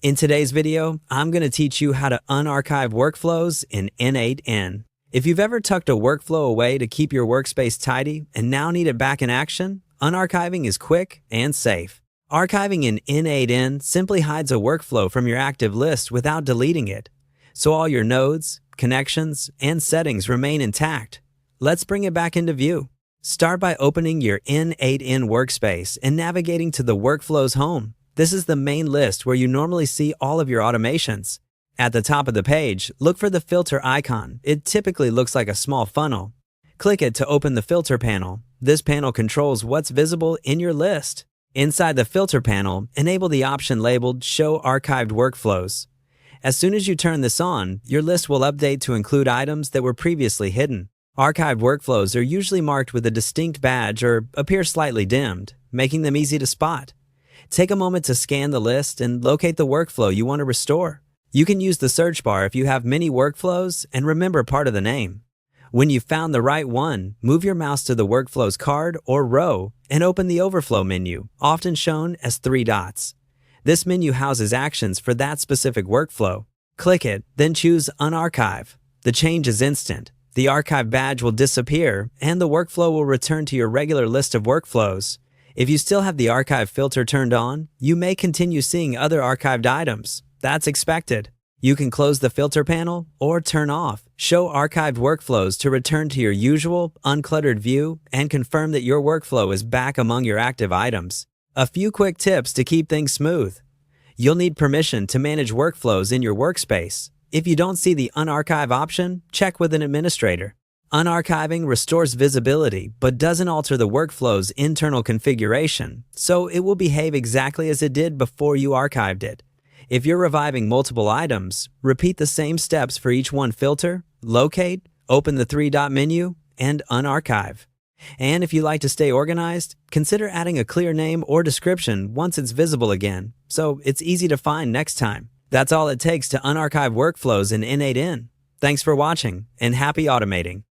In today's video, I'm going to teach you how to unarchive workflows in N8N. If you've ever tucked a workflow away to keep your workspace tidy and now need it back in action, unarchiving is quick and safe. Archiving in N8N simply hides a workflow from your active list without deleting it, so all your nodes, connections, and settings remain intact. Let's bring it back into view. Start by opening your N8N workspace and navigating to the Workflows home. This is the main list where you normally see all of your automations. At the top of the page, look for the filter icon. It typically looks like a small funnel. Click it to open the filter panel. This panel controls what's visible in your list. Inside the filter panel, enable the option labeled Show Archived Workflows. As soon as you turn this on, your list will update to include items that were previously hidden. Archived workflows are usually marked with a distinct badge or appear slightly dimmed, making them easy to spot. Take a moment to scan the list and locate the workflow you want to restore. You can use the search bar if you have many workflows and remember part of the name. When you've found the right one, move your mouse to the workflows card or row and open the overflow menu, often shown as 3 dots. This menu houses actions for that specific workflow. Click it, then choose Unarchive. The change is instant. The archive badge will disappear and the workflow will return to your regular list of workflows. If you still have the archive filter turned on, you may continue seeing other archived items. That's expected. You can close the filter panel or turn off Show Archived Workflows to return to your usual, uncluttered view and confirm that your workflow is back among your active items. A few quick tips to keep things smooth. You'll need permission to manage workflows in your workspace. If you don't see the Unarchive option, check with an administrator. Unarchiving restores visibility but doesn't alter the workflow's internal configuration, so it will behave exactly as it did before you archived it. If you're reviving multiple items, repeat the same steps for each one: filter, locate, open the 3-dot menu, and unarchive. And if you like to stay organized, consider adding a clear name or description once it's visible again, so it's easy to find next time. That's all it takes to unarchive workflows in N8N. Thanks for watching, and happy automating.